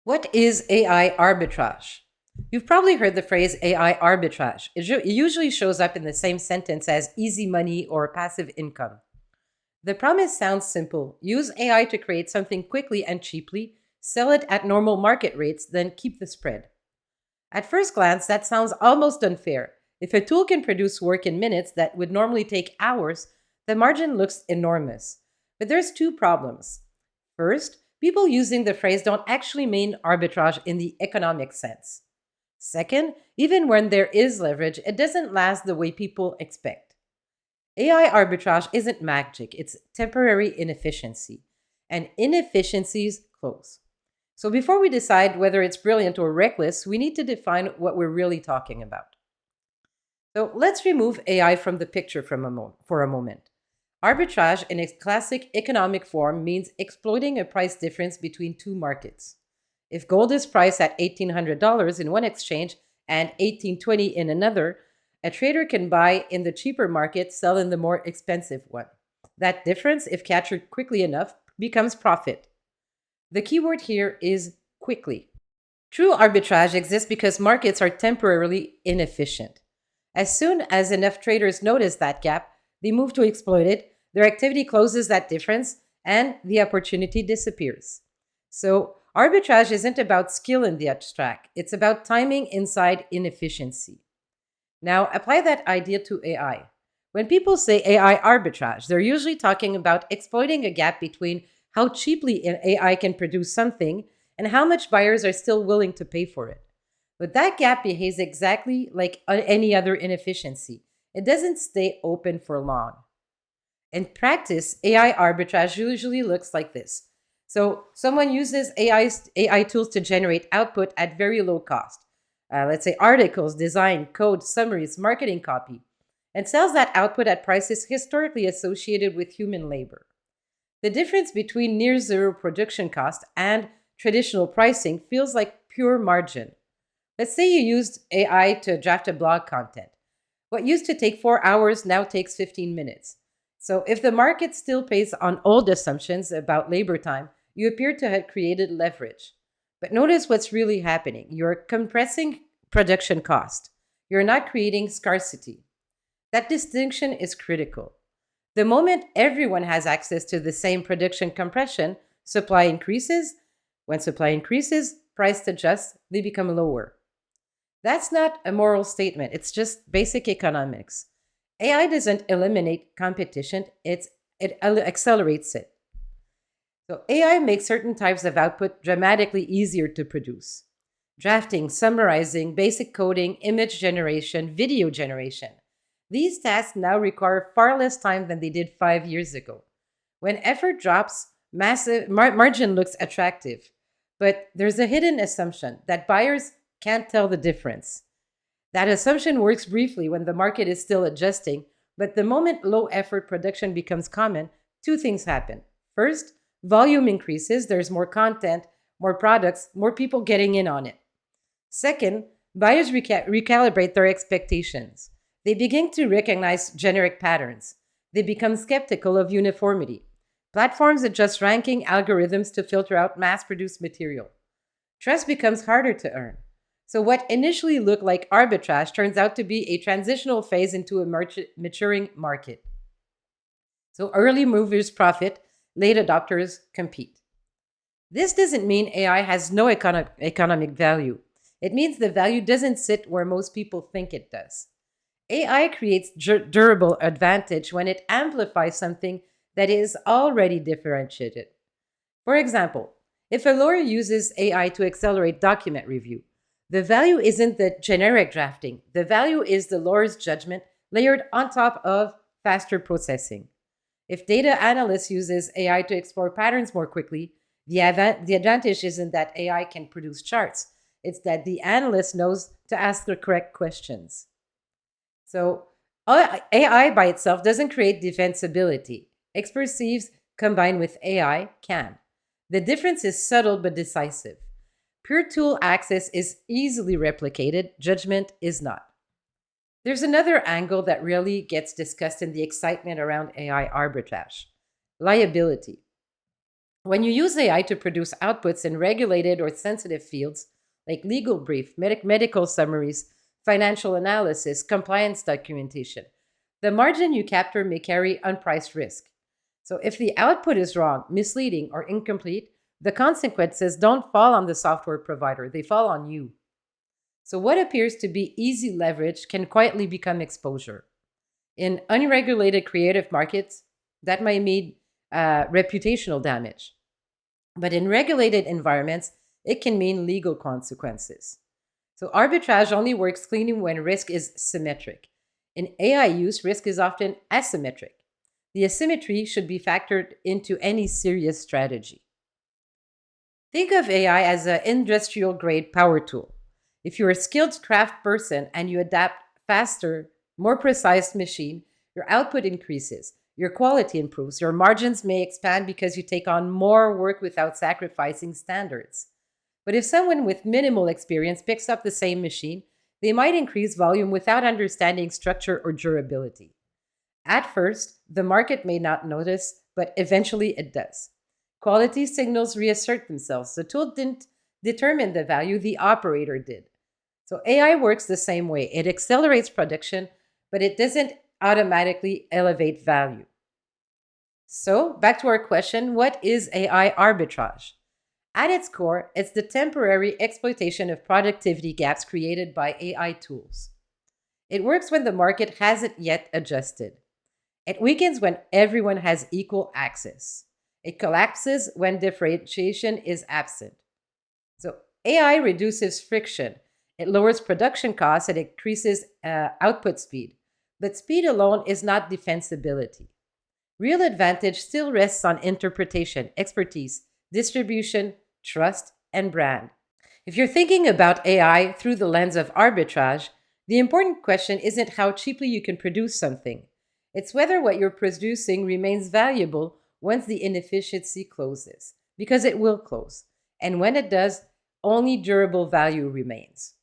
What is AI arbitrage? You've probably heard the phrase AI arbitrage. It usually shows up in the same sentence as easy money or passive income. The promise sounds simple: use AI to create something quickly and cheaply, sell it at normal market rates, then keep the spread. At first glance, that sounds almost unfair. If a tool can produce work in minutes that would normally take hours, the margin looks enormous. But there's two problems. First, people using the phrase don't actually mean arbitrage in the economic sense. Second, even when there is leverage, it doesn't last the way people expect. AI arbitrage isn't magic, it's temporary inefficiency. And inefficiencies close. So before we decide whether it's brilliant or reckless, we need to define what we're really talking about. So let's remove AI from the picture for a moment. Arbitrage in its classic economic form means exploiting a price difference between two markets. If gold is priced at $1,800 in one exchange and $1,820 in another, a trader can buy in the cheaper market, sell in the more expensive one. That difference, if captured quickly enough, becomes profit. The keyword here is quickly. True arbitrage exists because markets are temporarily inefficient. As soon as enough traders notice that gap, they move to exploit it, their activity closes that difference, and the opportunity disappears. So, arbitrage isn't about skill in the abstract, it's about timing inside inefficiency. Now, apply that idea to AI. When people say AI arbitrage, they're usually talking about exploiting a gap between how cheaply an AI can produce something and how much buyers are still willing to pay for it. But that gap behaves exactly like any other inefficiency. It doesn't stay open for long. In practice, AI arbitrage usually looks like this. So, someone uses AI tools to generate output at very low cost. Let's say articles, design, code, summaries, marketing copy, and sells that output at prices historically associated with human labor. The difference between near zero production cost and traditional pricing feels like pure margin. Let's say you used AI to draft a blog content. What used to take 4 hours now takes 15 minutes. So if the market still pays on old assumptions about labor time, you appear to have created leverage. But notice what's really happening. You're compressing production cost. You're not creating scarcity. That distinction is critical. The moment everyone has access to the same production compression, supply increases. When supply increases, price adjusts, they become lower. That's not a moral statement, it's just basic economics. AI doesn't eliminate competition, it accelerates it. So AI makes certain types of output dramatically easier to produce. Drafting, summarizing, basic coding, image generation, video generation. These tasks now require far less time than they did 5 years ago. When effort drops, massive margin looks attractive. But there's a hidden assumption that buyers can't tell the difference. That assumption works briefly when the market is still adjusting, but the moment low effort production becomes common, two things happen. First, volume increases, there's more content, more products, more people getting in on it. Second, buyers recalibrate their expectations. They begin to recognize generic patterns. They become skeptical of uniformity. Platforms adjust ranking algorithms to filter out mass produced material. Trust becomes harder to earn. So, what initially looked like arbitrage turns out to be a transitional phase into a maturing market. So, early movers profit, late adopters compete. This doesn't mean AI has no economic value. It means the value doesn't sit where most people think it does. AI creates durable advantage when it amplifies something that is already differentiated. For example, if a lawyer uses AI to accelerate document review, the value isn't the generic drafting. The value is the lawyer's judgment layered on top of faster processing. If data analyst uses AI to explore patterns more quickly, the advantage isn't that AI can produce charts. It's that the analyst knows to ask the correct questions. So AI by itself doesn't create defensibility. Expertise combined with AI can. The difference is subtle but decisive. Pure tool access is easily replicated, judgment is not. There's another angle that really gets discussed in the excitement around AI arbitrage: liability. When you use AI to produce outputs in regulated or sensitive fields, like legal brief, medical summaries, financial analysis, compliance documentation, the margin you capture may carry unpriced risk. So if the output is wrong, misleading, or incomplete, the consequences don't fall on the software provider, they fall on you. So what appears to be easy leverage can quietly become exposure. In unregulated creative markets, that might mean reputational damage. But in regulated environments, it can mean legal consequences. So arbitrage only works cleanly when risk is symmetric. In AI use, risk is often asymmetric. The asymmetry should be factored into any serious strategy. Think of AI as an industrial grade power tool. If you're a skilled craft person and you adapt faster, more precise machine, your output increases, your quality improves, your margins may expand because you take on more work without sacrificing standards. But if someone with minimal experience picks up the same machine, they might increase volume without understanding structure or durability. At first, the market may not notice, but eventually it does. Quality signals reassert themselves. The tool didn't determine the value, the operator did. So AI works the same way. It accelerates production, but it doesn't automatically elevate value. So, back to our question, what is AI arbitrage? At its core, it's the temporary exploitation of productivity gaps created by AI tools. It works when the market hasn't yet adjusted. It weakens when everyone has equal access. It collapses when differentiation is absent. So AI reduces friction. It lowers production costs and increases output speed. But speed alone is not defensibility. Real advantage still rests on interpretation, expertise, distribution, trust, and brand. If you're thinking about AI through the lens of arbitrage, the important question isn't how cheaply you can produce something. It's whether what you're producing remains valuable once the inefficiency closes, because it will close. And when it does, only durable value remains.